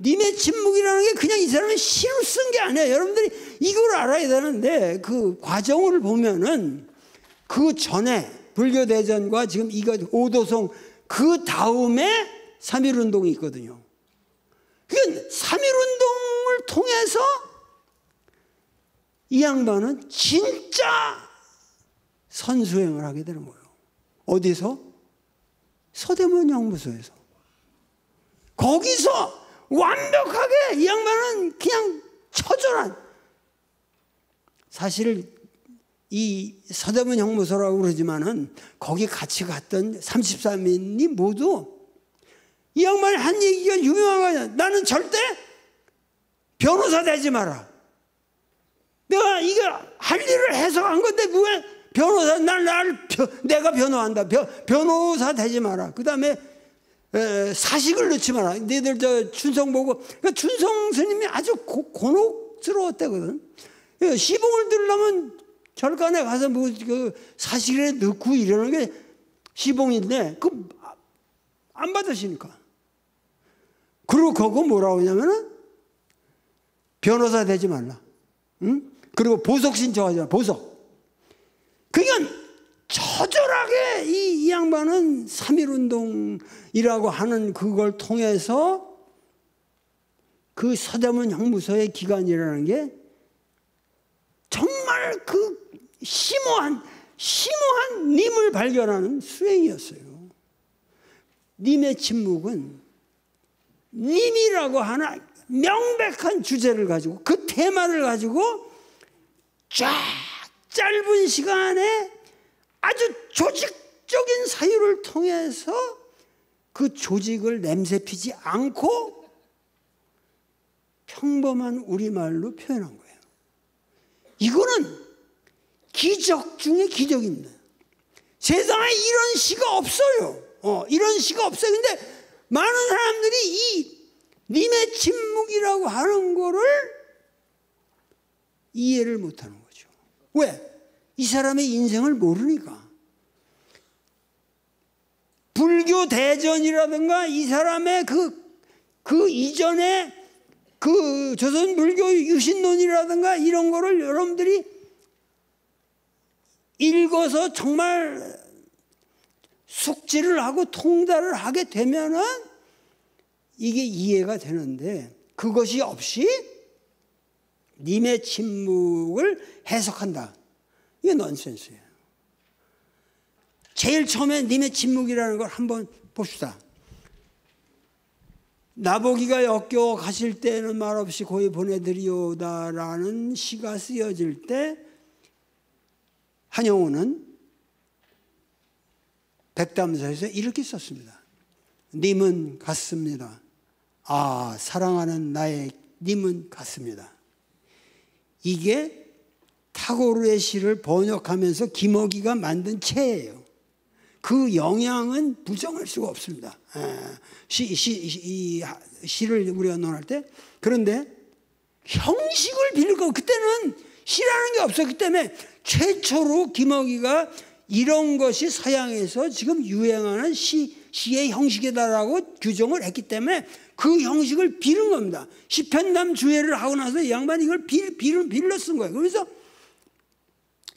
님의 침묵이라는 게 그냥 이 사람이 시로 쓴 게 아니에요. 여러분들이 이걸 알아야 되는데 그 과정을 보면은 그 전에 불교대전과 지금 이거 오도송 그 다음에 3.1운동이 있거든요. 그러니까 3.1운동을 통해서 이 양반은 진짜 선수행을 하게 되는 거예요. 어디서? 서대문 영무소에서. 거기서 완벽하게 이 양반은 그냥 처절한, 사실 이 서대문 형무소라고 그러지만은 거기 같이 갔던 33인이 모두 이 양반이 한 얘기가 유명한 거야. 나는 절대 변호사 되지 마라. 내가 이게 할 일을 해석한 건데 왜 변호사, 내가 변호한다. 변호사 되지 마라. 그 다음에 사식을 넣지 마라. 너희들 저 춘성 보고, 그러니까 춘성 스님이 아주 곤혹스러웠대거든. 시봉을 들으려면 절간에 가서 뭐 그 사식에 넣고 이러는 게 시봉인데 그 안 받으시니까. 그리고 그거 뭐라고 하냐면은 변호사 되지 말라. 응? 그리고 보석 신청하지 마라. 보석. 그러니까 처절하게 이 양반은 3.1운동이라고 하는 그걸 통해서 그 서대문 형무소의 기간이라는 게 정말 그 심오한 님을 발견하는 수행이었어요. 님의 침묵은 님이라고 하나 명백한 주제를 가지고 그 테마를 가지고 쫙 짧은 시간에 아주 조직적인 사유를 통해서 그 조직을 냄새피지 않고 평범한 우리말로 표현한 거예요. 이거는 기적 중에 기적입니다. 세상에 이런 시가 없어요. 이런 시가 없어요. 근데 많은 사람들이 이 님의 침묵이라고 하는 거를 이해를 못하는 거죠. 왜? 이 사람의 인생을 모르니까. 불교 대전이라든가 이 사람의 그 이전에 그 조선 불교 유신론이라든가 이런 거를 여러분들이 읽어서 정말 숙지를 하고 통달을 하게 되면은 이게 이해가 되는데 그것이 없이 님의 침묵을 해석한다. 이게 넌센스예요. 제일 처음에 님의 침묵이라는 걸 한번 봅시다. 나보기가 역겨워 가실 때는 말없이 고이 보내드리오다라는 시가 쓰여질 때 한영호는 백담서에서 이렇게 썼습니다. 님은 같습니다. 아, 사랑하는 나의 님은 같습니다. 이게 타고르의 시를 번역하면서 김어기가 만든 체예요. 그 영향은 부정할 수가 없습니다. 시를 우리가 논할 때. 그런데 형식을 빌릴 거, 그때는 시라는 게 없었기 때문에 최초로 김어기가 이런 것이 서양에서 지금 유행하는 시의 형식이다라고 규정을 했기 때문에 그 형식을 빌은 겁니다. 시편담 주회를 하고 나서 이 양반이 이걸 빌러 쓴 거예요. 그래서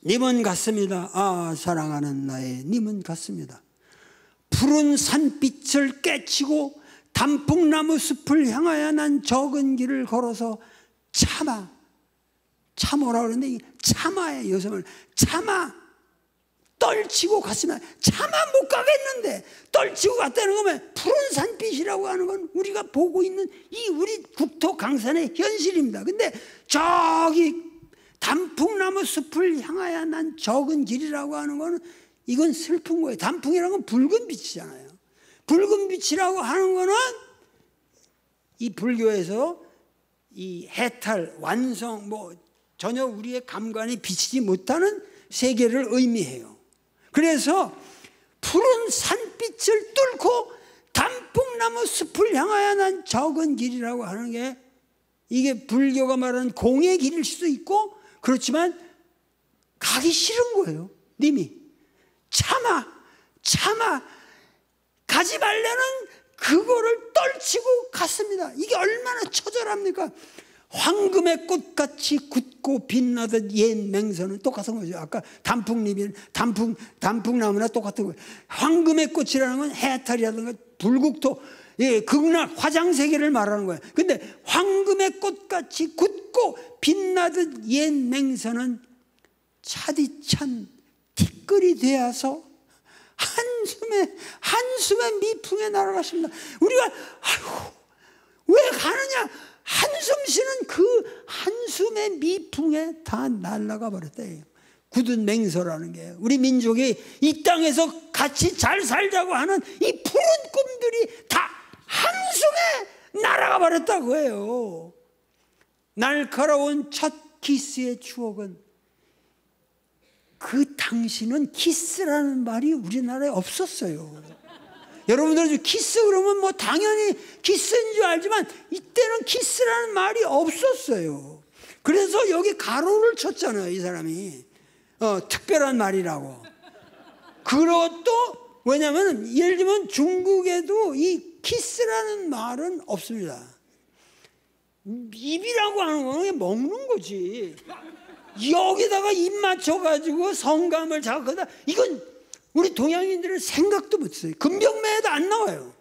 님은 같습니다. 아, 사랑하는 나의 님은 같습니다. 푸른 산빛을 깨치고 단풍나무 숲을 향하여 난 적은 길을 걸어서 참아라 그러는데 참아예요. 요즘은 참아 떨치고 갔으면 차마 못 가겠는데 떨치고 갔다는 거면 푸른 산빛이라고 하는 건 우리가 보고 있는 이 우리 국토 강산의 현실입니다. 근데 저기 단풍나무 숲을 향하여 난 적은 길이라고 하는 거는 이건 슬픈 거예요. 단풍이라는 건 붉은 빛이잖아요. 붉은 빛이라고 하는 거는 이 불교에서 이 해탈, 완성, 뭐 전혀 우리의 감관이 비치지 못하는 세계를 의미해요. 그래서 푸른 산빛을 뚫고 단풍나무 숲을 향하여 난 적은 길이라고 하는 게 이게 불교가 말하는 공의 길일 수도 있고 그렇지만 가기 싫은 거예요. 님이 참아 가지 말라는 그거를 떨치고 갔습니다. 이게 얼마나 처절합니까? 황금의 꽃같이 굳고 빛나던 옛 맹선은 똑같은 거죠. 아까 단풍나무나 똑같은 거예요. 황금의 꽃이라는 건 해탈이라든가 불국토, 극락, 화장세계를 말하는 거예요. 근데 황금의 꽃같이 굳고 빛나던 옛 맹선은 차디찬 티끌이 되어서 한숨의 미풍에 날아갔습니다. 우리가 아이고 왜 가느냐? 한숨 쉬는 그 한숨의 미풍에 다 날아가 버렸다. 굳은 맹서라는 게 우리 민족이 이 땅에서 같이 잘 살자고 하는 이 푸른 꿈들이 다 한숨에 날아가 버렸다고 해요. 날카로운 첫 키스의 추억은, 그 당시는 키스라는 말이 우리나라에 없었어요. 여러분들 키스 그러면 뭐 당연히 키스인 줄 알지만 이때는 키스라는 말이 없었어요. 그래서 여기 가로를 쳤잖아요, 이 사람이. 특별한 말이라고. 그것도 왜냐하면 예를 들면 중국에도 이 키스라는 말은 없습니다. 입이라고 하는 거는 먹는 거지. 여기다가 입 맞춰가지고 성감을 자극하다, 이건 우리 동양인들은 생각도 못했어요. 금병매에도 안 나와요.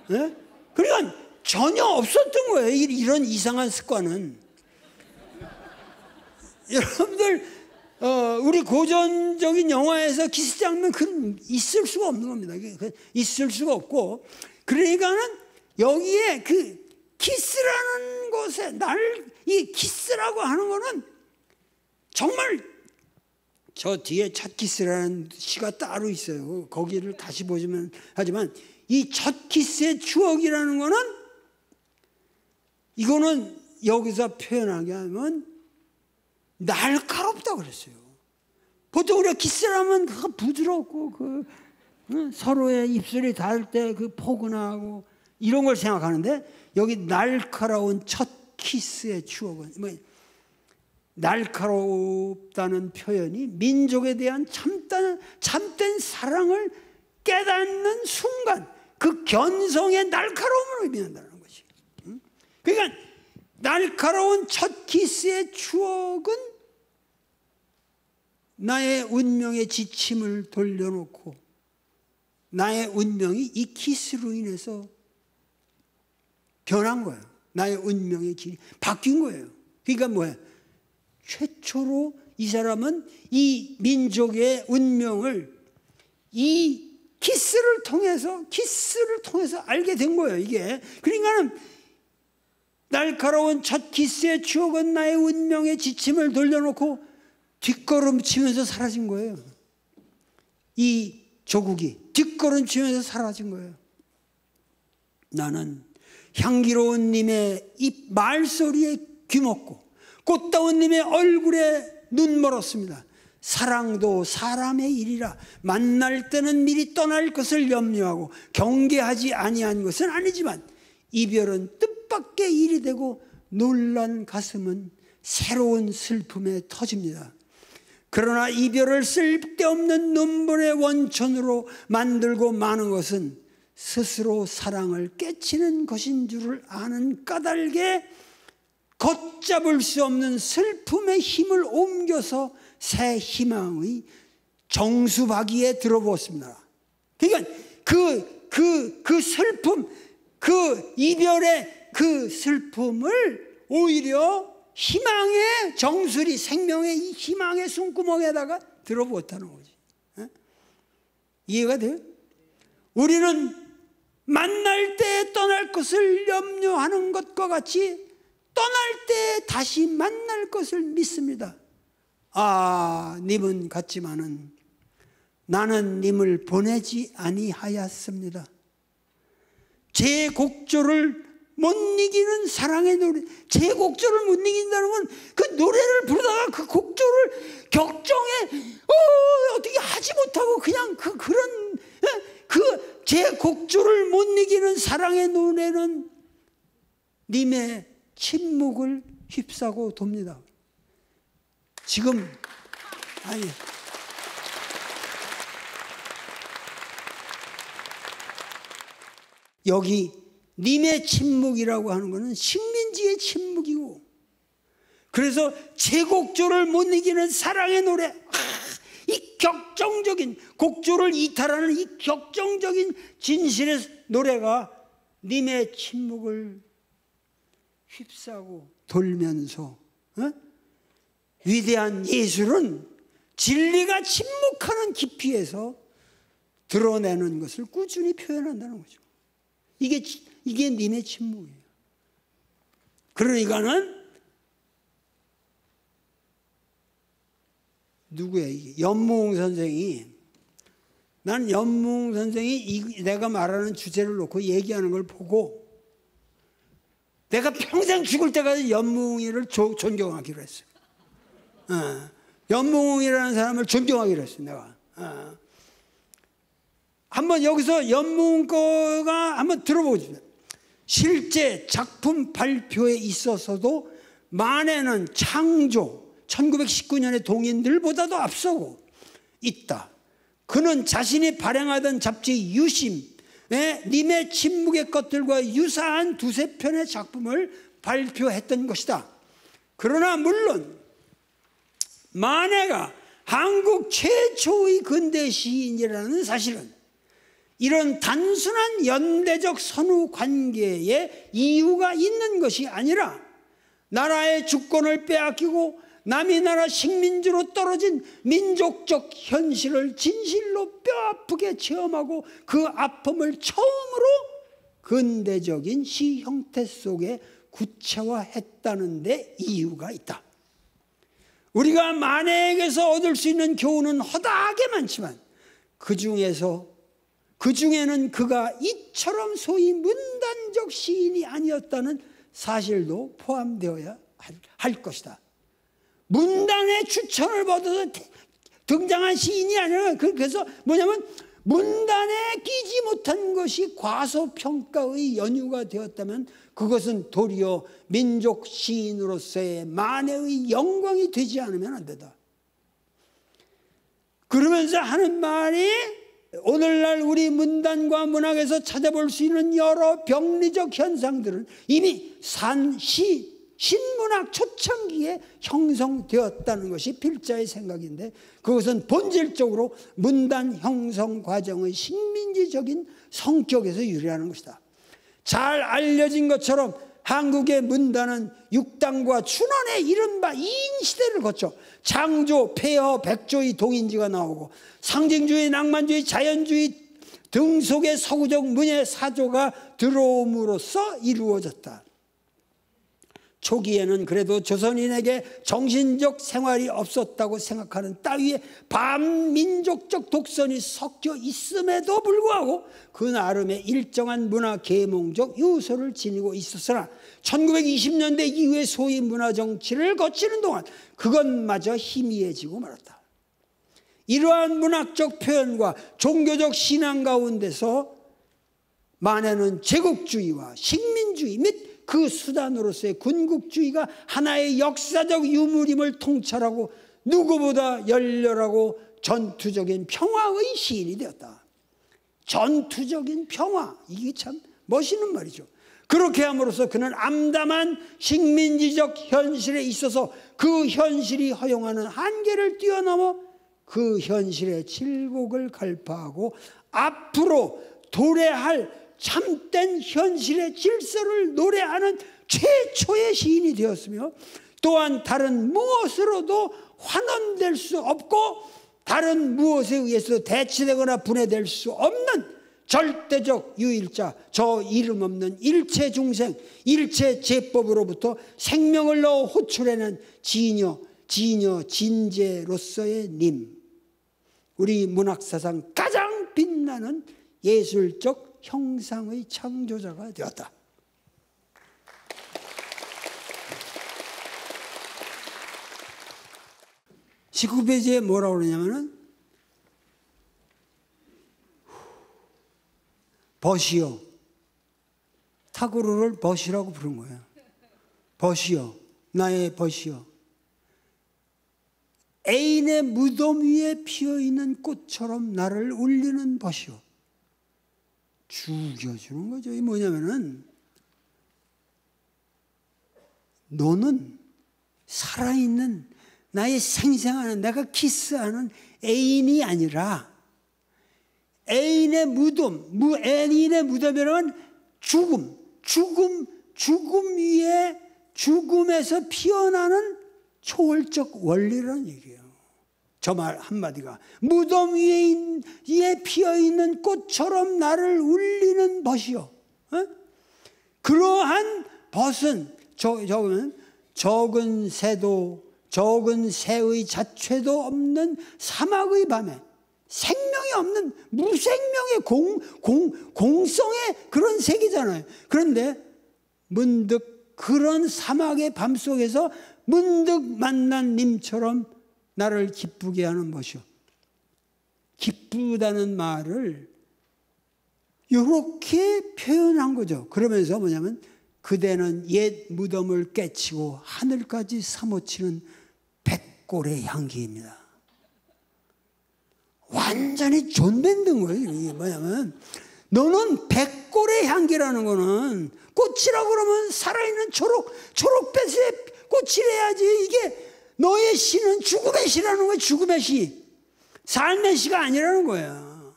네? 그러니까 전혀 없었던 거예요, 이런 이상한 습관은. 여러분들 우리 고전적인 영화에서 키스 장면 있을 수가 없는 겁니다. 있을 수가 없고, 그러니까는 여기에 그 키스라는 것에 이 키스라고 하는 거는 정말, 저 뒤에 첫 키스라는 시가 따로 있어요. 거기를 다시 보시면 하지만 이 첫 키스의 추억이라는 거는, 이거는 여기서 표현하게 하면 날카롭다고 그랬어요. 보통 우리가 키스라면 그거 부드럽고 서로의 입술이 닿을 때 그 포근하고 이런 걸 생각하는데, 여기 날카로운 첫 키스의 추억은 날카롭다는 표현이 민족에 대한 참된 사랑을 깨닫는 순간 그 견성의 날카로움을 의미한다는 것이. 그러니까 날카로운 첫 키스의 추억은 나의 운명의 지침을 돌려놓고 나의 운명이 이 키스로 인해서 변한 거예요. 나의 운명의 길이 바뀐 거예요. 그러니까 뭐예요? 최초로 이 사람은 이 민족의 운명을 이 키스를 통해서 알게 된 거예요, 이게. 그러니까는 날카로운 첫 키스의 추억은 나의 운명의 지침을 돌려놓고 뒷걸음치면서 사라진 거예요. 이 조국이 뒷걸음치면서 사라진 거예요. 나는 향기로운 님의 이 말소리에 귀먹고 꽃다운 님의 얼굴에 눈 멀었습니다. 사랑도 사람의 일이라 만날 때는 미리 떠날 것을 염려하고 경계하지 아니한 것은 아니지만 이별은 뜻밖의 일이 되고 놀란 가슴은 새로운 슬픔에 터집니다. 그러나 이별을 쓸데없는 눈물의 원천으로 만들고 마는 것은 스스로 사랑을 깨치는 것인 줄을 아는 까닭에 걷잡을 수 없는 슬픔의 힘을 옮겨서 새 희망의 정수박이에 들어보았습니다. 그러니까 그 슬픔, 그 이별의 그 슬픔을 오히려 희망의 정수리, 생명의 이 희망의 숨구멍에다가 들어보았다는 거지. 이해가 돼요? 우리는 만날 때 떠날 것을 염려하는 것과 같이 떠날 때 다시 만날 것을 믿습니다. 아, 님은 같지만은 나는 님을 보내지 아니하였습니다. 제 곡조를 못 이기는 사랑의 노래. 제 곡조를 못 이긴다는 건 그 노래를 부르다가 그 곡조를 격정에 어떻게 하지 못하고 그냥 그런 제 곡조를 못 이기는 사랑의 노래는 님의 침묵을 휩싸고 돕니다. 지금 여기 님의 침묵이라고 하는 것은 식민지의 침묵이고, 그래서 제곡조를 못 이기는 사랑의 노래, 이 격정적인 곡조를 이탈하는 이 격정적인 진실의 노래가 님의 침묵을 휩싸고 돌면서 위대한 예술은 진리가 침묵하는 깊이에서 드러내는 것을 꾸준히 표현한다는 거죠. 이게 님의 침묵이에요. 그러니까는 누구야 이게? 연무홍 선생이, 난 연무홍 선생이 내가 말하는 주제를 놓고 얘기하는 걸 보고 내가 평생 죽을 때까지 연무홍이를 존경하기로 했어요. 연무홍이라는 사람을 존경하기로 했어요. 내가. 한번 여기서 연무홍 거가 한번 들어보겠습니다. 실제 작품 발표에 있어서도 만해는 창조 1919년의 동인들보다도 앞서고 있다. 그는 자신이 발행하던 잡지 유심에 님의 침묵의 것들과 유사한 두세 편의 작품을 발표했던 것이다. 그러나 물론 만해가 한국 최초의 근대 시인이라는 사실은 이런 단순한 연대적 선후 관계에 이유가 있는 것이 아니라 나라의 주권을 빼앗기고 남의 나라 식민지로 떨어진 민족적 현실을 진실로 뼈아프게 체험하고 그 아픔을 처음으로 근대적인 시 형태 속에 구체화했다는 데 이유가 있다. 우리가 만해에게서 얻을 수 있는 교훈은 허다하게 많지만 그중에는 그가 이처럼 소위 문단적 시인이 아니었다는 사실도 포함되어야 할 것이다. 문단의 추천을 받아서 등장한 시인이 아니라, 그래서 뭐냐면 문단에 끼지 못한 것이 과소평가의 연유가 되었다면 그것은 도리어 민족 시인으로서의 만해의 영광이 되지 않으면 안 된다. 그러면서 하는 말이 오늘날 우리 문단과 문학에서 찾아볼 수 있는 여러 병리적 현상들은 이미 신문학 초창기에 형성되었다는 것이 필자의 생각인데, 그것은 본질적으로 문단 형성 과정의 식민지적인 성격에서 유래하는 것이다. 잘 알려진 것처럼 한국의 문단은 육당과 춘원의 이른바 이인시대를 거쳐 창조, 폐허, 백조의 동인지가 나오고 상징주의, 낭만주의, 자연주의 등 속에 서구적 문예 사조가 들어옴으로써 이루어졌다. 초기에는 그래도 조선인에게 정신적 생활이 없었다고 생각하는 따위의 반민족적 독선이 섞여 있음에도 불구하고 그 나름의 일정한 문화 계몽적 요소를 지니고 있었으나 1920년대 이후의 소위 문화 정치를 거치는 동안 그것마저 희미해지고 말았다. 이러한 문학적 표현과 종교적 신앙 가운데서 만해는 제국주의와 식민주의 및 그 수단으로서의 군국주의가 하나의 역사적 유물임을 통찰하고 누구보다 열렬하고 전투적인 평화의 시인이 되었다. 전투적인 평화, 이게 참 멋있는 말이죠. 그렇게 함으로써 그는 암담한 식민지적 현실에 있어서 그 현실이 허용하는 한계를 뛰어넘어 그 현실의 질곡을 갈파하고 앞으로 도래할 참된 현실의 질서를 노래하는 최초의 시인이 되었으며, 또한 다른 무엇으로도 환원될 수 없고 다른 무엇에 의해서 대치되거나 분해될 수 없는 절대적 유일자, 저 이름 없는 일체 중생, 일체 제법으로부터 생명을 넣어 호출해낸 지녀 진제로서의 님, 우리 문학사상 가장 빛나는 예술적 형상의 창조자가 되었다. (19) 페이지에 뭐라고 그러냐면은 벗이요, 타고르를 벗이라고 부른 거예요. 벗이요, 나의 벗이요, 애인의 무덤 위에 피어있는 꽃처럼 나를 울리는 벗이요, 죽여주는 거죠. 이 뭐냐면은 너는 살아있는 나의 생생하는 내가 키스하는 애인이 아니라 애인의 무덤이란 죽음 위에 죽음에서 피어나는 초월적 원리라는 얘기예요. 저 말 한마디가 무덤 위에 피어있는 꽃처럼 나를 울리는 벗이요. 어? 그러한 벗은 적은 새의 자체도 없는 사막의 밤에 생명이 없는 무생명의 공성의 그런 세계잖아요. 그런데 문득 그런 사막의 밤속에서 문득 만난 님처럼 나를 기쁘게 하는 것이요. 기쁘다는 말을 이렇게 표현한 거죠. 그러면서 뭐냐면 그대는 옛 무덤을 깨치고 하늘까지 사모치는 백골의 향기입니다. 완전히 존밴드인 거예요. 이게 뭐냐면 너는 백골의 향기라는 거는 꽃이라고 그러면 살아있는 초록빛의 꽃이래야지. 이게 너의 시는 죽음의 시라는 거예요. 죽음의 시. 삶의 시가 아니라는 거야.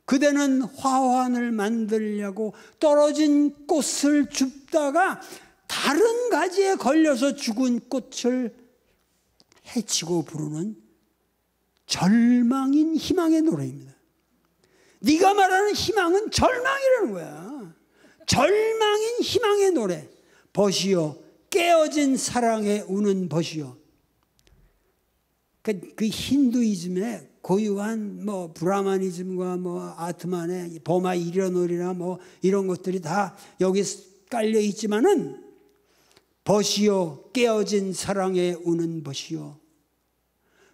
그대는 화환을 만들려고 떨어진 꽃을 줍다가 다른 가지에 걸려서 죽은 꽃을 해치고 부르는 절망인 희망의 노래입니다. 네가 말하는 희망은 절망이라는 거야. 절망인 희망의 노래. 벗이요 깨어진 사랑에 우는 벗이요. 그 힌두이즘의 고유한 뭐 브라마니즘과 뭐 아트만의 버마 이련놀이나 뭐 이런 것들이 다 여기 깔려 있지만은 벗이요 깨어진 사랑에 우는 벗이요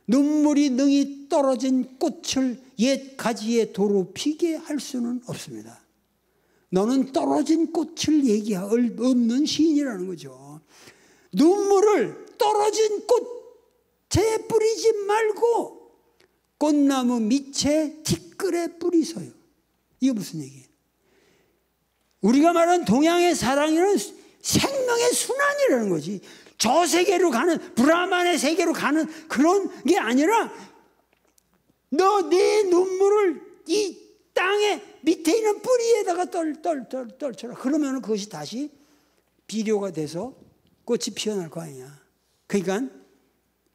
눈물이 능히 떨어진 꽃을 옛 가지에 도로 피게 할 수는 없습니다. 너는 떨어진 꽃을 얘기할 없는 시인이라는 거죠. 눈물을 떨어진 꽃에 뿌리지 말고 꽃나무 밑에 티끌에 뿌리서요. 이게 무슨 얘기예요? 우리가 말하는 동양의 사랑이란 생명의 순환이라는 거지. 저 세계로 가는 브라만의 세계로 가는 그런 게 아니라 너 내 눈물을 이 땅에 밑에 있는 뿌리에다가 떨쳐라. 그러면 그것이 다시 비료가 돼서 꽃이 피어날 거 아니냐. 그러니까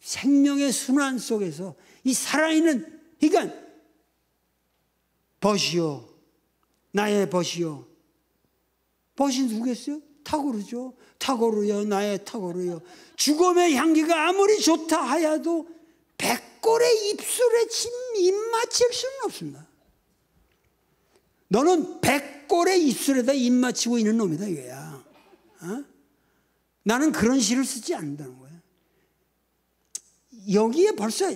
생명의 순환 속에서 이 살아있는, 그러니까 벗이요 나의 벗이요. 벗이 누구겠어요? 타고르죠. 타고르요 나의 타고르요. 죽음의 향기가 아무리 좋다 하여도 백골의 입술에 입 맞힐 수는 없습니다. 너는 백골의 입술에다 입 맞히고 있는 놈이다 이거야. 어? 나는 그런 시를 쓰지 않는다는 거야. 여기에 벌써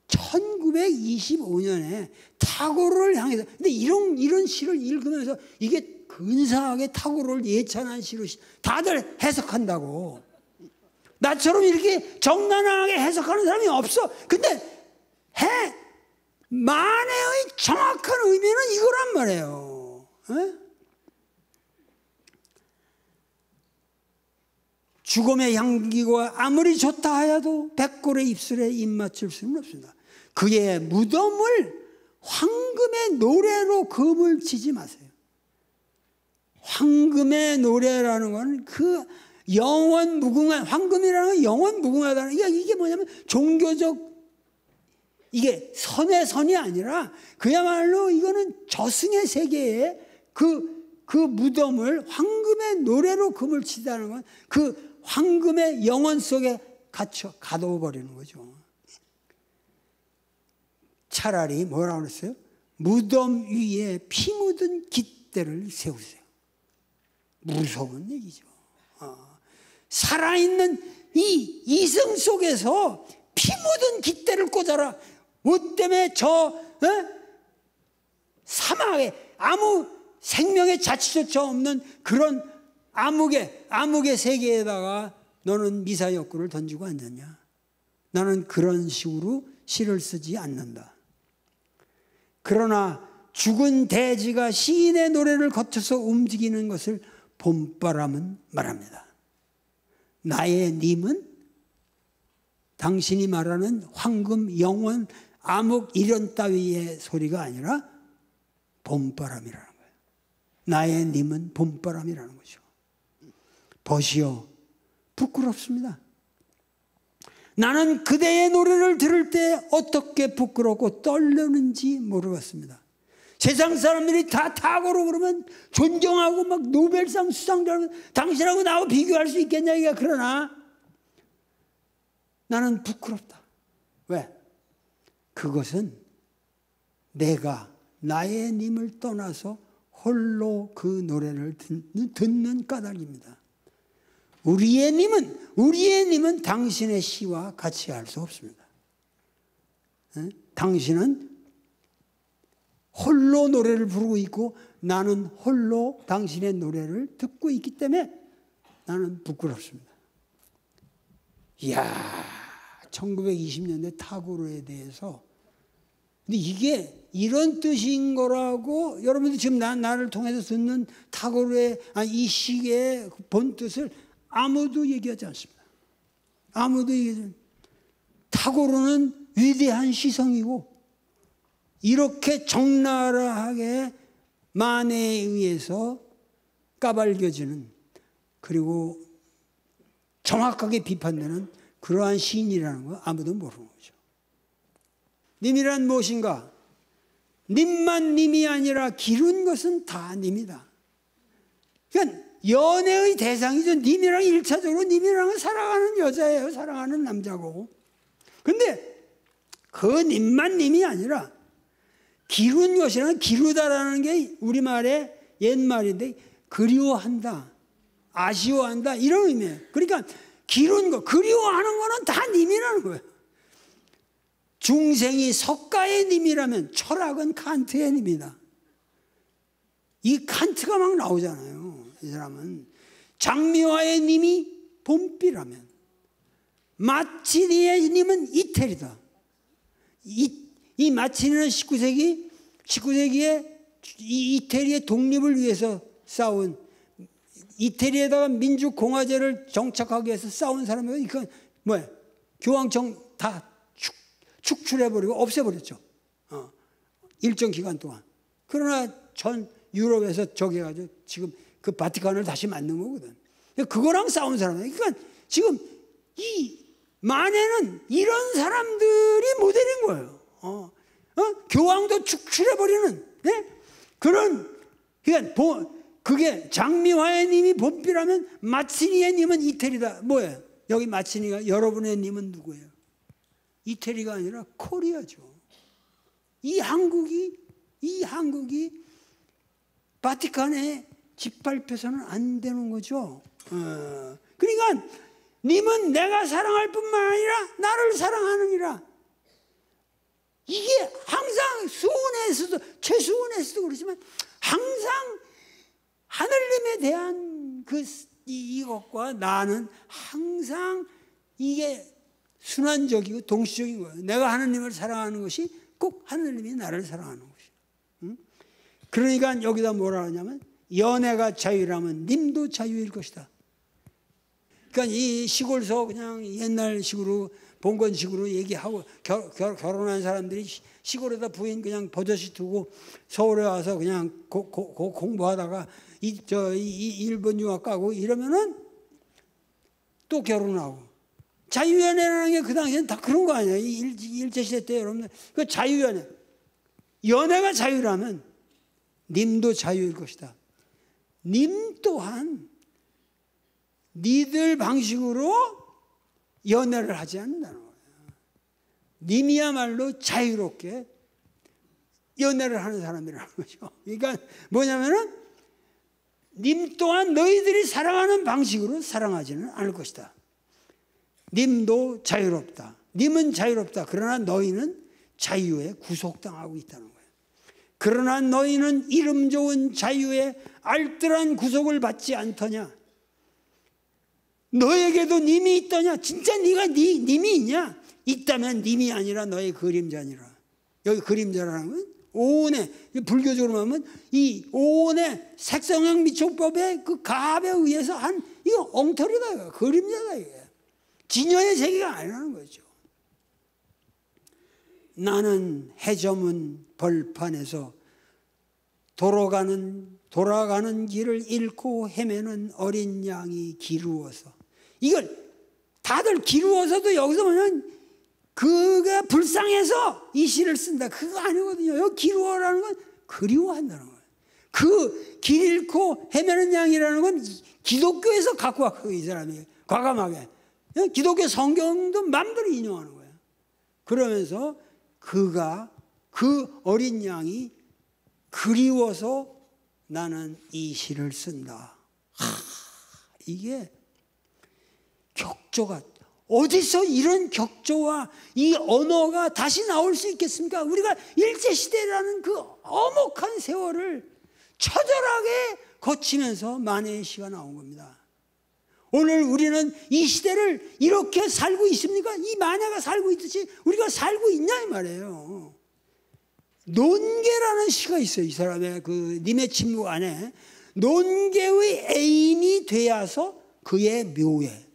1925년에 타고르를 향해서, 근데 이런 시를 읽으면서 이게 근사하게 타고르를 예찬한 시로 다들 해석한다고. 나처럼 이렇게 정난하게 해석하는 사람이 없어. 근데 만해의 정확한 의미는 이거란 말이에요. 에? 죽음의 향기가 아무리 좋다 하여도 백골의 입술에 입 맞출 수는 없습니다. 그의 무덤을 황금의 노래로 금을 치지 마세요. 황금의 노래라는 건 그 영원 무궁한, 황금이라는 건 영원 무궁하다는, 이게 뭐냐면 종교적, 이게 선의 선이 아니라 그야말로 이거는 저승의 세계에 그 무덤을 황금의 노래로 금을 치다는 건 그 황금의 영혼 속에 가둬버리는 거죠. 차라리 뭐라고 그랬어요? 무덤 위에 피 묻은 깃대를 세우세요. 무서운 얘기죠. 살아있는 이 이승 속에서 피 묻은 깃대를 꽂아라. 뭐 때문에 사막에 아무 생명의 자취조차 없는 그런 암흑의 세계에다가 너는 미사여구를 던지고 앉았냐? 나는 그런 식으로 시를 쓰지 않는다. 그러나 죽은 대지가 시인의 노래를 거쳐서 움직이는 것을 봄바람은 말합니다. 나의 님은 당신이 말하는 황금, 영원, 암흑 이런 따위의 소리가 아니라 봄바람이라는 거예요. 나의 님은 봄바람이라는 거죠. 벗이여 부끄럽습니다. 나는 그대의 노래를 들을 때 어떻게 부끄럽고 떨리는지 모르겠습니다. 세상 사람들이 다 탁오르고 그러면 존경하고 막 노벨상 수상자로 당신하고 나하고 비교할 수 있겠냐 이게. 그러나 나는 부끄럽다. 왜? 그것은 내가 나의 님을 떠나서 홀로 그 노래를 듣는 까닭입니다. 우리의 님은 당신의 시와 같이 할 수 없습니다. 당신은 홀로 노래를 부르고 있고 나는 홀로 당신의 노래를 듣고 있기 때문에 나는 부끄럽습니다. 이야, 1920년대 타고르에 대해서 근데 이게 이런 뜻인 거라고 여러분들 지금 나를 통해서 듣는 타고르의 이 시의 본 뜻을 아무도 얘기하지 않습니다. 아무도 얘기하지 않습니다. 타고르는 위대한 시성이고 이렇게 적나라하게 만해에 의해서 까발겨지는 그리고 정확하게 비판되는 그러한 시인이라는 거 아무도 모르는 거죠. 님이란 무엇인가? 님만 님이 아니라 기른 것은 다 님이다. 그러니까 연애의 대상이죠. 님이랑 1차적으로 님이랑은 사랑하는 여자예요. 사랑하는 남자고. 근데 그 님만 님이 아니라 기른 것이라는 기르다라는 게 우리말의 옛말인데 그리워한다, 아쉬워한다 이런 의미예요. 그러니까 기른 거, 그리워하는 거는 다 님이라는 거예요. 중생이 석가의 님이라면 철학은 칸트의 님이다. 이 칸트가 막 나오잖아요. 이 사람은 장미화의 님이 봄비라면 마치니의 님은 이태리다. 이 마치니는 19세기에 이태리의 독립을 위해서 싸운 이태리에다가 민주공화제를 정착하기 위해서 싸운 사람이고 이건 뭐야? 교황청 다 축출해버리고 없애버렸죠. 일정 기간 동안. 그러나 전 유럽에서 저기 해가지고 지금 그 바티칸을 다시 만든 거거든. 그거랑 싸운 사람이에요. 그러니까 지금 이 만해는 이런 사람들이 모델인 거예요. 교황도 축출해버리는, 네? 그러니까 그게 장미화의 님이 봄비라면 마치니의 님은 이태리다. 뭐예요? 여기 마치니가 여러분의 님은 누구예요? 이태리가 아니라 코리아죠. 이 한국이 바티칸에 짓밟혀서는 안 되는 거죠. 그러니까 님은 내가 사랑할 뿐만 아니라 나를 사랑하느니라. 이게 항상 수훈에서도 최수훈에서도 그렇지만 항상 하늘님에 대한 이것과 나는 항상 이게 순환적이고 동시적인 거예요. 내가 하느님을 사랑하는 것이 꼭 하느님이 나를 사랑하는 것이에요. 그러니까 여기다 뭐라 하냐면 연애가 자유라면 님도 자유일 것이다. 그러니까 이 시골서 그냥 옛날식으로 봉건식으로 얘기하고 결혼한 사람들이 시골에다 부인 그냥 버젓이 두고 서울에 와서 그냥 공부하다가 일본 유학 가고 이러면은 또 결혼하고. 자유연애라는 게 그 당시에는 다 그런 거 아니에요. 일제시대 때 여러분들. 그 자유연애. 연애가 자유라면 님도 자유일 것이다. 님 또한 니들 방식으로 연애를 하지 않는다는 거예요. 님이야말로 자유롭게 연애를 하는 사람이라는 거죠. 그러니까 뭐냐면은 님 또한 너희들이 사랑하는 방식으로 사랑하지는 않을 것이다. 님도 자유롭다. 님은 자유롭다. 그러나 너희는 자유에 구속당하고 있다는 거예요. 그러나 너희는 이름 좋은 자유에 알뜰한 구속을 받지 않더냐. 너에게도 님이 있더냐. 진짜 네가 님이 있냐. 있다면 님이 아니라 너의 그림자니라. 여기 그림자라는 건 오온의, 불교적으로 하면 이 오온의 색성형 미촉법의 그 가압에 의해서 한, 이거 엉터리다, 이거. 그림자다, 이게. 진여의 세계가 아니라는 거죠. 나는 해저문 벌판에서 돌아가는 길을 잃고 헤매는 어린 양이 기루어서. 이걸 다들 기루어서도 여기서 보면 그가 불쌍해서 이 시를 쓴다. 그거 아니거든요. 여기 기루어라는 건 그리워한다는 거예요. 그 길 잃고 헤매는 양이라는 건 기독교에서 갖고 왔고, 이 사람이 과감하게. 기독교 성경도 마음대로 인용하는 거예요. 그러면서 그 어린 양이 그리워서 나는 이 시를 쓴다. 이게 격조가, 어디서 이런 격조와 이 언어가 다시 나올 수 있겠습니까? 우리가 일제시대라는 그 엄혹한 세월을 처절하게 거치면서 만해의 시가 나온 겁니다. 오늘 우리는 이 시대를 이렇게 살고 있습니까? 이 만해가 살고 있듯이 우리가 살고 있냐 이 말이에요. 논계라는 시가 있어요. 이 사람의 그 님의 침묵 안에 논계의 애인이 되어서 그의 묘에,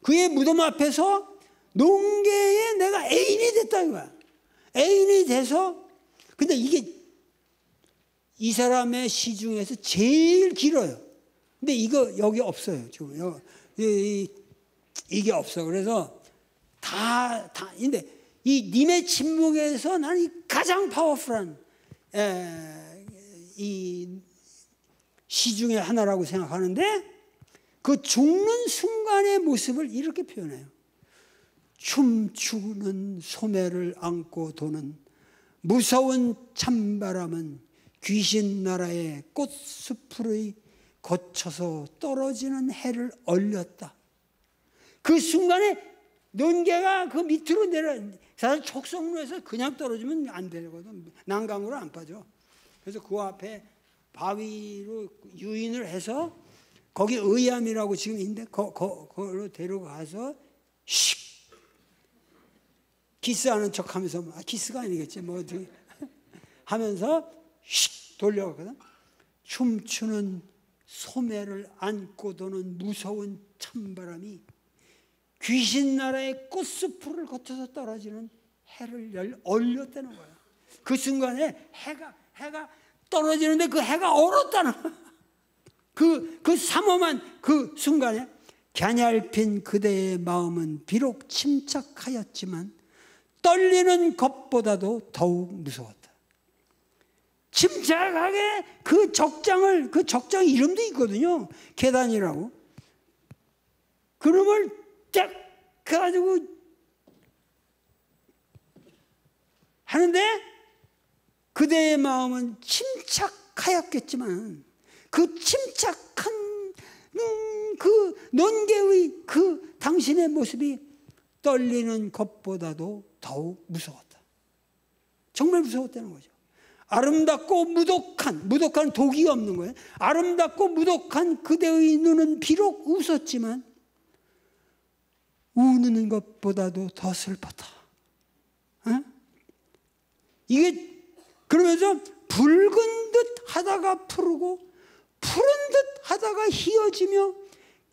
그의 무덤 앞에서 논계에 내가 애인이 됐다 이거야. 애인이 돼서, 근데 이게 이 사람의 시 중에서 제일 길어요. 근데 이거 여기 없어요. 지금 이게 없어. 그래서 근데 이 님의 침묵에서 나는 이 가장 파워풀한 이 시 중에 하나라고 생각하는데, 그 죽는 순간의 모습을 이렇게 표현해요. 춤추는 소매를 안고 도는 무서운 찬바람은 귀신 나라의 꽃숲을 거쳐서 떨어지는 해를 얼렸다. 그 순간에 논개가 그 밑으로 사실 촉성로에서 그냥 떨어지면 안 되거든. 난강으로 안 빠져. 그래서 그 앞에 바위로 유인을 해서 거기 의암이라고 지금 있는데 거기로 데려가서 슉 키스하는 척하면서, 키스가 아니겠지 뭐 어떻게 하면서 슉 돌려가거든. 춤추는 소매를 안고 도는 무서운 찬바람이 귀신 나라의 꽃숲을 거쳐서 떨어지는 해를 얼렸다는 거야. 그 순간에 해가 떨어지는데 그 해가 얼었다는 거야. 그 삼엄한 그 순간에 갸냘핀 그대의 마음은 비록 침착하였지만 떨리는 것보다도 더욱 무서웠다. 침착하게 그 적장 이름도 있거든요. 계단이라고. 그놈을 딱 해가지고 하는데 그대의 마음은 침착하였겠지만 그 침착한 그 논개의 그 당신의 모습이 떨리는 것보다도 더욱 무서웠다. 정말 무서웠다는 거죠. 아름답고 무독한 독이 없는 거예요. 아름답고 무독한 그대의 눈은 비록 웃었지만 우는 것보다도 더 슬펐다. 이게 그러면서 붉은 듯 하다가 푸르고 푸른 듯 하다가 희어지며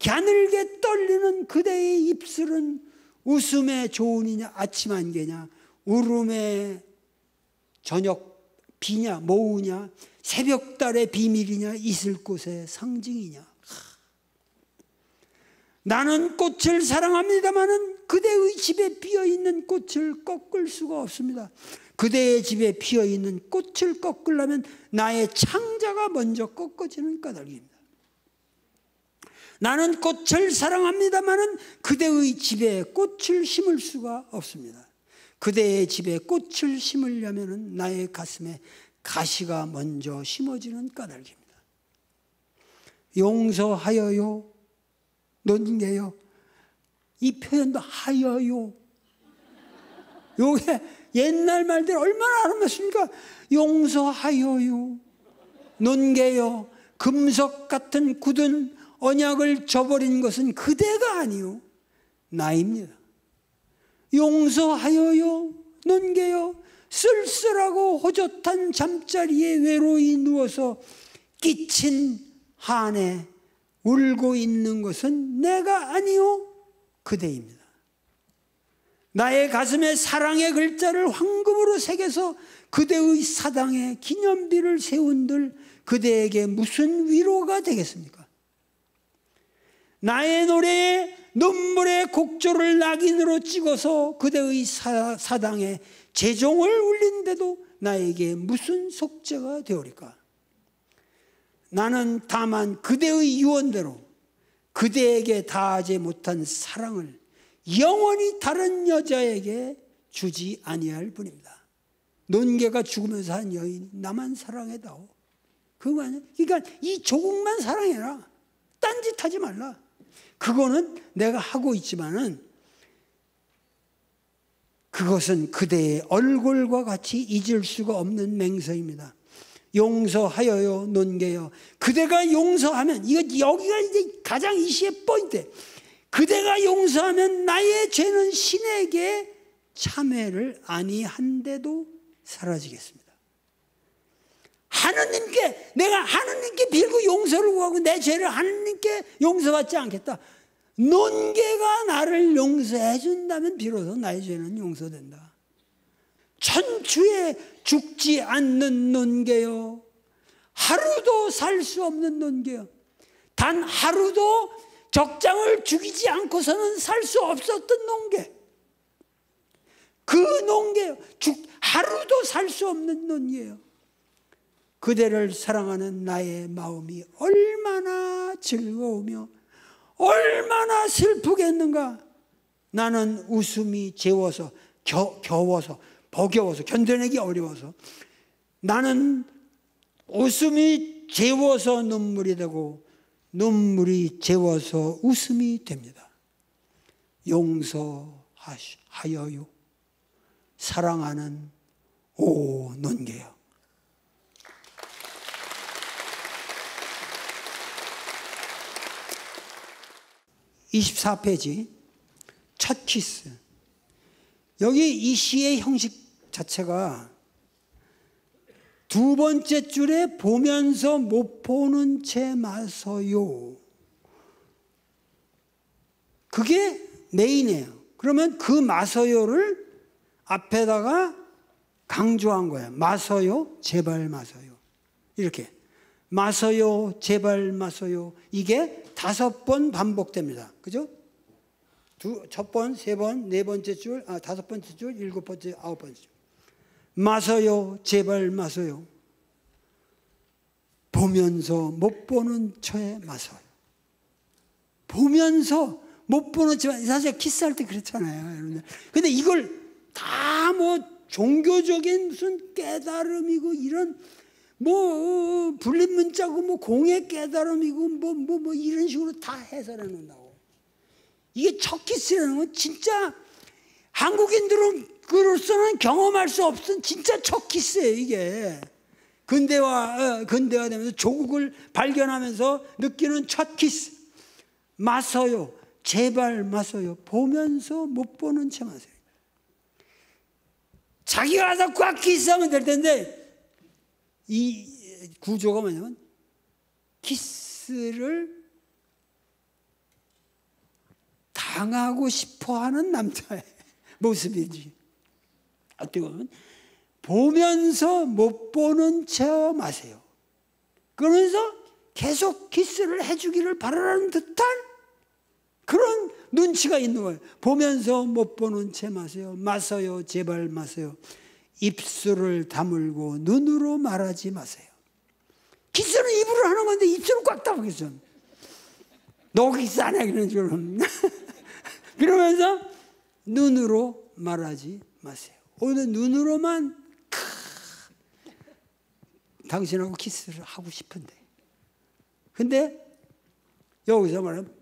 갸늘게 떨리는 그대의 입술은 웃음의 조언이냐 아침 안개냐 울음의 저녁 비냐 모우냐 새벽달의 비밀이냐 있을 곳의 상징이냐. 나는 꽃을 사랑합니다마는 그대의 집에 피어있는 꽃을 꺾을 수가 없습니다. 그대의 집에 피어있는 꽃을 꺾으려면 나의 창자가 먼저 꺾어지는 까닭입니다. 나는 꽃을 사랑합니다마는 그대의 집에 꽃을 심을 수가 없습니다. 그대의 집에 꽃을 심으려면 나의 가슴에 가시가 먼저 심어지는 까닭입니다. 용서하여요 논개요. 이 표현도 하여요. 요게 옛날 말들 얼마나 아름답습니까? 용서하여요 논개요. 금석 같은 굳은 언약을 저버린 것은 그대가 아니요 나입니다. 용서하여요 논개요. 쓸쓸하고 호젓한 잠자리에 외로이 누워서 끼친 한에 울고 있는 것은 내가 아니요 그대입니다. 나의 가슴에 사랑의 글자를 황금으로 새겨서 그대의 사당에 기념비를 세운들 그대에게 무슨 위로가 되겠습니까? 나의 노래에 눈물의 곡조를 낙인으로 찍어서 그대의 사당에 제종을 울린데도 나에게 무슨 속죄가 되오리까? 나는 다만 그대의 유언대로 그대에게 다하지 못한 사랑을 영원히 다른 여자에게 주지 아니할 뿐입니다. 논개가 죽으면서 한 여인이 나만 사랑해다오. 그거 아니야? 그러니까 이 조국만 사랑해라. 딴짓하지 말라. 그거는 내가 하고 있지만은 그것은 그대의 얼굴과 같이 잊을 수가 없는 맹세입니다. 용서하여요 논개여. 그대가 용서하면, 이거 여기가 이제 가장 이 시의 포인트. 그대가 용서하면 나의 죄는 신에게 참회를 아니한데도 사라지겠습니다. 하느님께, 내가 하느님께 빌고 용서를 구하고 내 죄를 하느님께 용서받지 않겠다. 논개가 나를 용서해 준다면 비로소 나의 죄는 용서된다. 천추에 죽지 않는 논개요. 하루도 살 수 없는 논개요. 단 하루도 적장을 죽이지 않고서는 살 수 없었던 논개. 그 논개요. 하루도 살 수 없는 논개요. 그대를 사랑하는 나의 마음이 얼마나 즐거우며 얼마나 슬프겠는가. 나는 웃음이 재워서 겨워서 버겨워서 견뎌내기 어려워서, 나는 웃음이 재워서 눈물이 되고 눈물이 재워서 웃음이 됩니다. 용서하여요 사랑하는 오 논개요. 24페이지 첫 키스. 여기 이 시의 형식 자체가 두 번째 줄에 보면서 못 보는 채 마서요. 그게 메인이에요. 그러면 그 마서요를 앞에다가 강조한 거예요. 마서요, 제발 마서요. 이렇게. 마서요, 제발 마서요. 이게 5번 반복됩니다. 그죠? 첫 번, 세 번, 네 번째 줄, 5번째 줄, 7번째, 9번째 줄. 마서요, 제발 마서요. 보면서 못 보는 처에 마서요. 보면서 못 보는 처에, 사실 키스할 때 그렇잖아요, 여러분들. 근데 이걸 다 뭐 종교적인 무슨 깨달음이고 이런 뭐 불린 문자고 뭐 공의 깨달음이고 뭐 이런 식으로 다 해설해 놓는다고. 이게 첫 키스라는 건 진짜 한국인들로서는 경험할 수 없은 진짜 첫 키스예요, 이게. 근대화되면서 조국을 발견하면서 느끼는 첫 키스. 마서요, 제발 마서요. 보면서 못 보는 채 마세요. 자기가 가서 꽉 키스하면 될 텐데, 이 구조가 뭐냐면 키스를 당하고 싶어하는 남자의 모습이지. 어떻게 보면 보면서 못 보는 채 마세요. 그러면서 계속 키스를 해주기를 바라는 듯한 그런 눈치가 있는 거예요. 보면서 못 보는 채 마세요. 마서요, 제발 마세요. 입술을 다물고 눈으로 말하지 마세요. 키스는 입으로 하는 건데 입술을 꽉 다물겠어. 너 키스 안 해, 그런 식으로. 그러면서 눈으로 말하지 마세요. 오늘 눈으로만 당신하고 키스를 하고 싶은데. 근데 여기서 말하면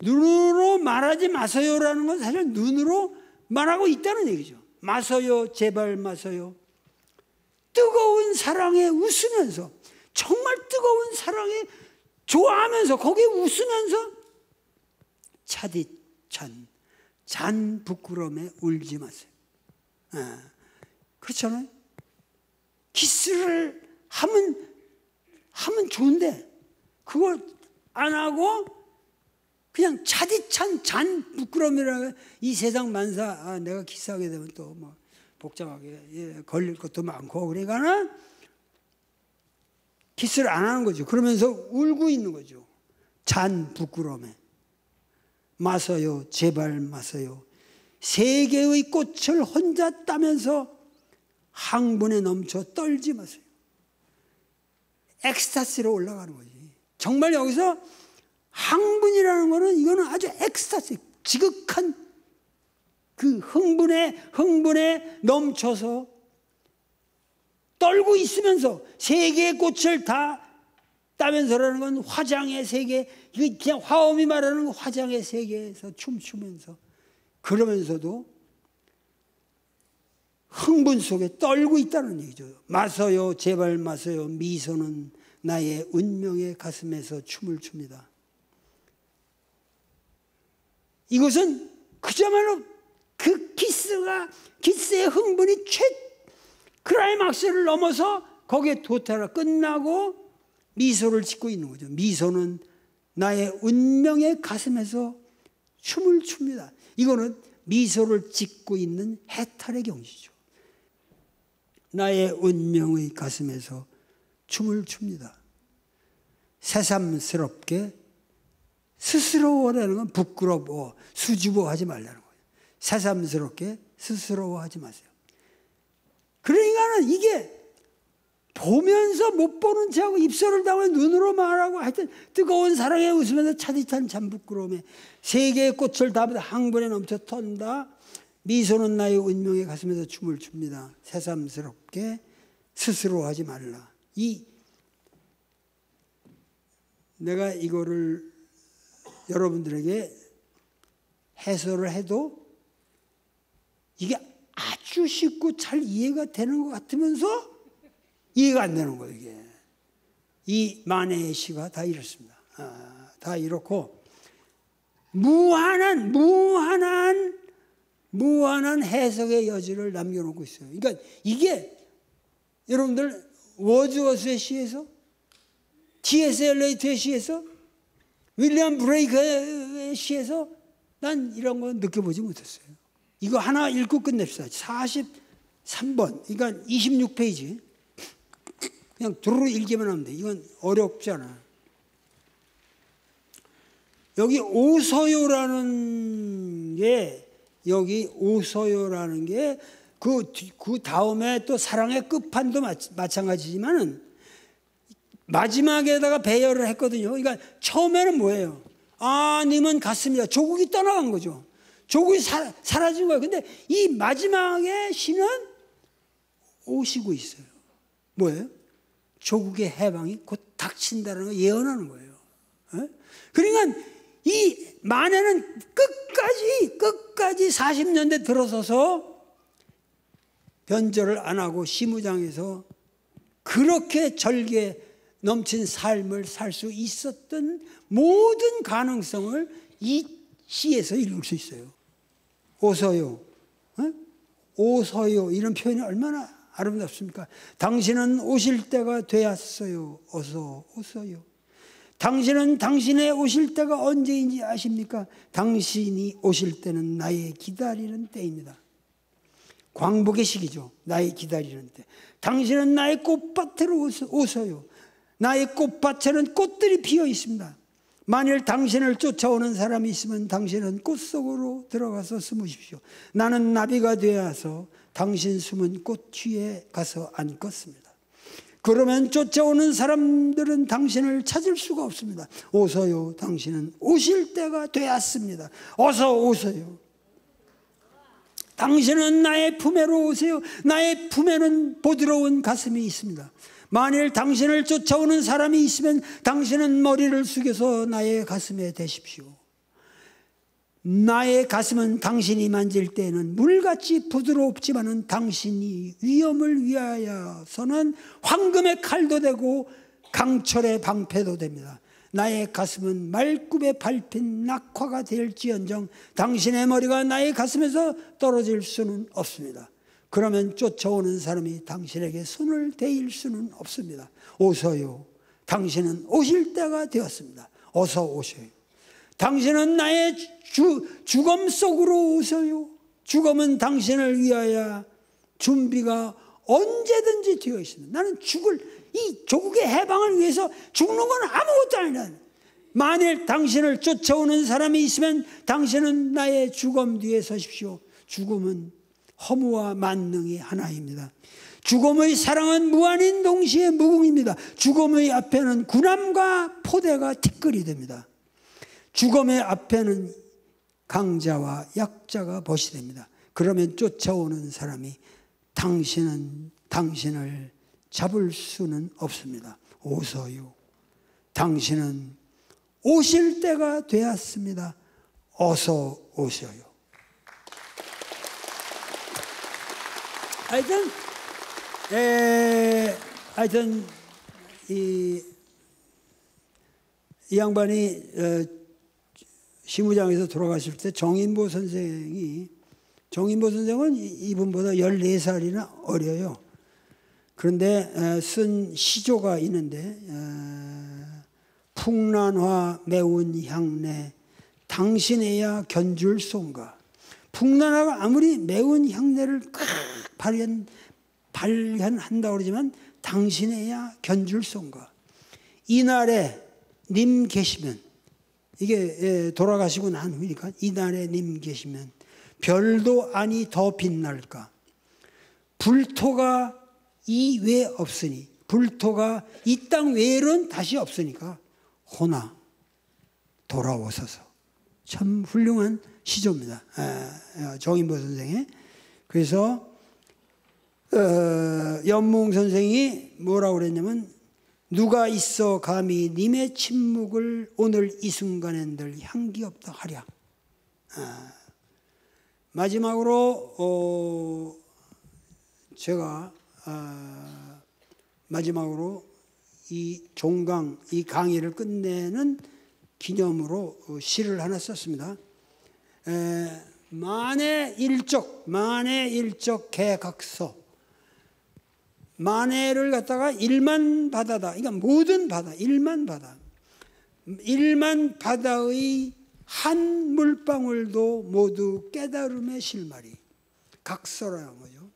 눈으로 말하지 마세요라는 건 사실 눈으로 말하고 있다는 얘기죠. 마서요, 제발 마서요. 뜨거운 사랑에 웃으면서, 정말 뜨거운 사랑에 좋아하면서 거기에 웃으면서 차디찬 잔 부끄러움에 울지 마세요. 그렇잖아요. 키스를 하면 좋은데 그걸 안 하고 그냥 차디찬 잔 부끄러움이라 이 세상 만사 내가 키스하게 되면 또 뭐 복잡하게 걸릴 것도 많고 그러니까는 키스를 안 하는 거죠. 그러면서 울고 있는 거죠. 잔 부끄러움에. 마셔요. 제발 마셔요. 세계의 꽃을 혼자 따면서 항분에 넘쳐 떨지 마세요. 엑스타시로 올라가는 거지. 정말 여기서 항분이라는 거는 이거는 아주 엑스타시, 지극한 그 흥분에 넘쳐서 떨고 있으면서 세계의 꽃을 다 따면서라는 건 화장의 세계, 이게 그냥 화엄이 말하는 화장의 세계에서 춤추면서 그러면서도 흥분 속에 떨고 있다는 얘기죠. 마셔요, 제발 마셔요. 미소는 나의 운명의 가슴에서 춤을 춥니다. 이것은 그야말로 그 키스의 흥분이 클라이막스를 넘어서 거기에 도달하 끝나고 미소를 짓고 있는 거죠. 미소는 나의 운명의 가슴에서 춤을 춥니다. 이거는 미소를 짓고 있는 해탈의 경지죠. 나의 운명의 가슴에서 춤을 춥니다. 새삼스럽게 스스로워라는 건 부끄러워, 수줍어하지 말라는 거예요. 새삼스럽게 스스로워하지 마세요. 그러니까는 이게 보면서 못 보는 척하고 입술을 담아 눈으로 말하고 하여튼 뜨거운 사랑에 웃으면서 차디찬 참 부끄러움에 세계의 꽃을 담아 항분에 넘쳐 턴다. 미소는 나의 운명의 가슴에서 춤을 춥니다. 새삼스럽게 스스로하지 말라. 내가 이거를 여러분들에게 해설을 해도 이게 아주 쉽고 잘 이해가 되는 것 같으면서 이해가 안 되는 거예요. 이게 이 만해의 시가 다 이렇습니다. 다 이렇고 무한한 해석의 여지를 남겨놓고 있어요. 그러니까 이게 여러분들 워즈워스의 시에서, T.S. 엘리어트의 시에서, 윌리엄 브레이크의 시에서 난 이런 거 느껴보지 못했어요. 이거 하나 읽고 끝냅시다. 43번, 그러니까 26페이지. 그냥 두루루 읽기만 하면 돼. 이건 어렵지 않아. 여기 오서요라는 게 그 다음에 또 사랑의 끝판도 마찬가지지만은 마지막에다가 배열을 했거든요. 그러니까 처음에는 뭐예요? 님은 갔습니다. 조국이 떠나간 거죠. 조국이 사라진 거예요. 근데 이 마지막에 시는 오시고 있어요. 뭐예요? 조국의 해방이 곧 닥친다는 걸 예언하는 거예요. 그러니까 이 만해는 끝까지 40년대 들어서서 변절을 안 하고 시무장에서 그렇게 절개 넘친 삶을 살 수 있었던 모든 가능성을 이 시에서 읽을 수 있어요. 오서요. 오서요. 이런 표현이 얼마나 아름답습니까? 당신은 오실 때가 되었어요. 어서 오서요. 당신은 당신의 오실 때가 언제인지 아십니까? 당신이 오실 때는 나의 기다리는 때입니다. 광복의 시기죠. 나의 기다리는 때. 당신은 나의 꽃밭으로 오서요. 나의 꽃밭에는 꽃들이 피어 있습니다. 만일 당신을 쫓아오는 사람이 있으면 당신은 꽃 속으로 들어가서 숨으십시오. 나는 나비가 되어서 당신 숨은 꽃 뒤에 가서 앉겠습니다. 그러면 쫓아오는 사람들은 당신을 찾을 수가 없습니다. 오서요. 당신은 오실 때가 되었습니다. 어서 오세요. 당신은 나의 품에로 오세요. 나의 품에는 보드러운 가슴이 있습니다. 만일 당신을 쫓아오는 사람이 있으면 당신은 머리를 숙여서 나의 가슴에 대십시오. 나의 가슴은 당신이 만질 때에는 물같이 부드럽지만은 당신이 위험을 위하여서는 황금의 칼도 되고 강철의 방패도 됩니다. 나의 가슴은 말굽에 밟힌 낙화가 될지언정 당신의 머리가 나의 가슴에서 떨어질 수는 없습니다. 그러면 쫓아오는 사람이 당신에게 손을 대일 수는 없습니다. 오소요. 당신은 오실 때가 되었습니다. 어서 오셔요. 당신은 나의 죽음 속으로 오셔요. 죽음은 당신을 위하여 준비가 언제든지 되어 있습니다. 나는 이 조국의 해방을 위해서 죽는 건 아무것도 아니라, 만일 당신을 쫓아오는 사람이 있으면 당신은 나의 죽음 뒤에 서십시오. 죽음은 허무와 만능이 하나입니다. 죽음의 사랑은 무한인 동시에 무궁입니다. 죽음의 앞에는 군함과 포대가 티끌이 됩니다. 죽음의 앞에는 강자와 약자가 벗이 됩니다. 그러면 쫓아오는 사람이 당신을 잡을 수는 없습니다. 오소요. 당신은 오실 때가 되었습니다. 어서 오셔요. 하여튼 이 양반이 시무장에서 돌아가실 때 정인보 선생은 이분보다 14살이나 어려요. 그런데 쓴 시조가 있는데 풍란화 매운 향내 당신에야 견줄송가. 풍란화가 아무리 매운 향내를 발현한다고 그러지만 당신에야 견줄송가. 이날에 님 계시면, 이게 돌아가시고 난 후니까 이날에 님 계시면 별도 아니 더 빛날까. 불토가 이 외에 없으니, 불토가 이 땅 외에는 다시 없으니까 호나 돌아오소서. 참 훌륭한 시조입니다. 정인보 선생의. 그래서 연무웅 선생이 뭐라고 그랬냐면, 누가 있어 감히 님의 침묵을 오늘 이 순간엔들 향기 없다 하랴. 마지막으로 제가 마지막으로 이 종강, 이 강의를 끝내는 기념으로 시를 하나 썼습니다. 만해 일적 개각서. 만해를 갖다가 일만 바다다. 그러니까 모든 바다, 일만 바다. 일만 바다의 한 물방울도 모두 깨달음의 실마리. 각서라는 거죠.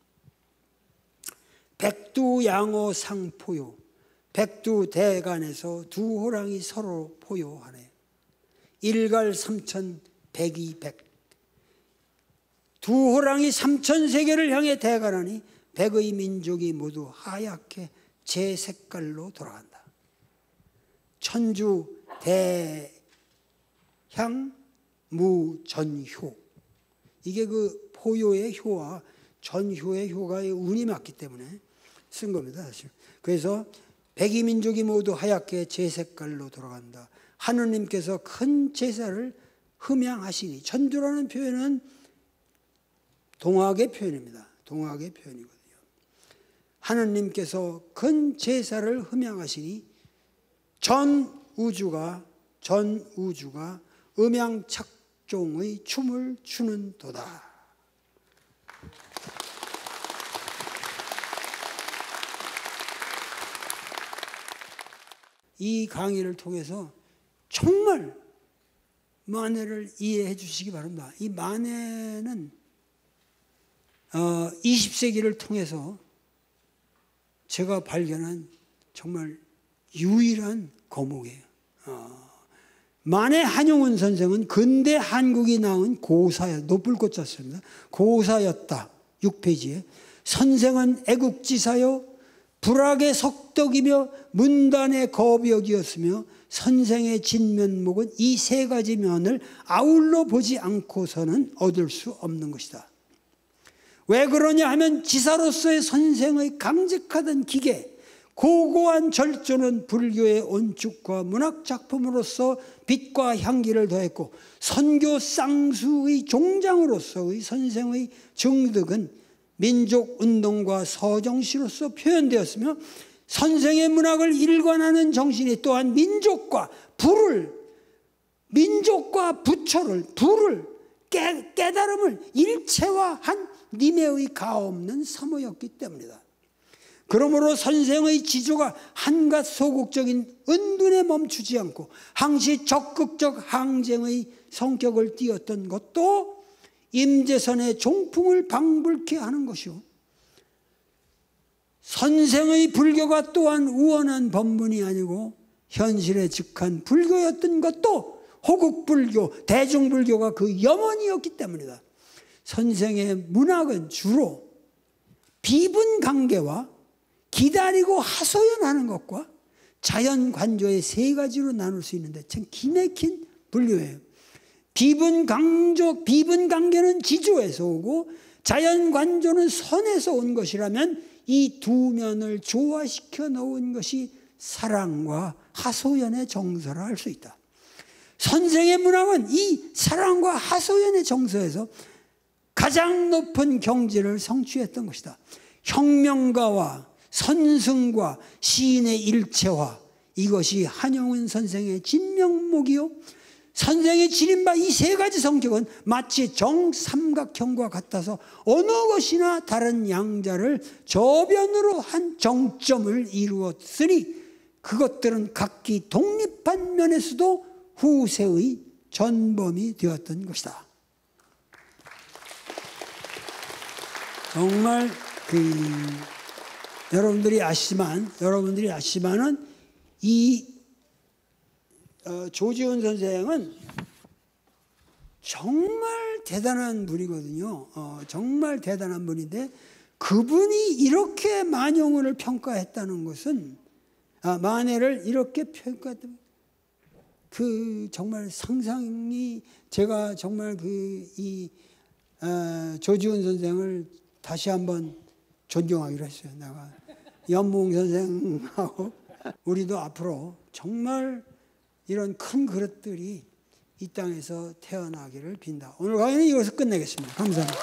백두양호 상포요. 백두대간에서 두 호랑이 서로 포효하네. 일갈삼천 백이백. 두 호랑이 삼천세계를 향해 대간하니 백의 민족이 모두 하얗게 제 색깔로 돌아간다. 천주 대향 무전효. 이게 그 포효의 효와 전효의 효가의 운이 맞기 때문에 쓴 겁니다, 사실. 그래서 백의 민족이 모두 하얗게 제 색깔로 돌아간다. 하느님께서 큰 제사를 흠양하시니. 천주라는 표현은 동학의 표현입니다. 동학의 표현이거든요. 하느님께서 큰 제사를 흠양하시니 전 우주가 음양착종의 춤을 추는 도다. 이 강의를 통해서 정말 만해를 이해해 주시기 바랍니다. 이 만해는 20세기를 통해서 제가 발견한 정말 유일한 거목이에요. 만해 한용운 선생은 근대 한국이 낳은 고사였다. 높을 것 짰습니다. 고사였다. 6페이지에. 선생은 애국지사요 불악의 석덕이며 문단의 거벽이었으며 선생의 진면목은 이 세 가지 면을 아울러 보지 않고서는 얻을 수 없는 것이다. 왜 그러냐 하면 지사로서의 선생의 강직하던 기계, 고고한 절조는 불교의 온축과 문학작품으로서 빛과 향기를 더했고 선교 쌍수의 종장으로서의 선생의 정득은 민족운동과 서정시로서 표현되었으며 선생의 문학을 일관하는 정신이 또한 민족과 부처를 불을 깨달음을 일체화한 니네의 가없는 사모였기 때문이다. 그러므로 선생의 지조가 한갓 소극적인 은둔에 멈추지 않고 항시 적극적 항쟁의 성격을 띠었던 것도 임재선의 종풍을 방불케 하는 것이요, 선생의 불교가 또한 우원한 법문이 아니고 현실에 즉한 불교였던 것도 호국불교, 대중불교가 그 염원이었기 때문이다. 선생의 문학은 주로 비분강계와 기다리고 하소연하는 것과 자연관조의 세 가지로 나눌 수 있는데 참 기맥힌 불교예요. 비분강계는 지조에서 오고 자연관조는 선에서 온 것이라면 이 두 면을 조화시켜 놓은 것이 사랑과 하소연의 정서라 할 수 있다. 선생의 문학은 이 사랑과 하소연의 정서에서 가장 높은 경지를 성취했던 것이다. 혁명가와 선승과 시인의 일체화, 이것이 한영훈 선생의 진명목이요, 선생이 지닌 바 이 세 가지 성격은 마치 정삼각형과 같아서 어느 것이나 다른 양자를 저변으로 한 정점을 이루었으니 그것들은 각기 독립한 면에서도 후세의 전범이 되었던 것이다. 정말 여러분들이 아시지만은 이 조지훈 선생은 정말 대단한 분이거든요. 정말 대단한 분인데 그분이 이렇게 만용을 평가했다는 것은 만해를 이렇게 평가했다는 정말 상상이, 제가 정말 조지훈 선생을 다시 한번 존경하기로 했어요. 내가 연봉 선생하고 우리도 앞으로 정말 이런 큰 그릇들이 이 땅에서 태어나기를 빈다. 오늘 강의는 이것을 끝내겠습니다. 감사합니다.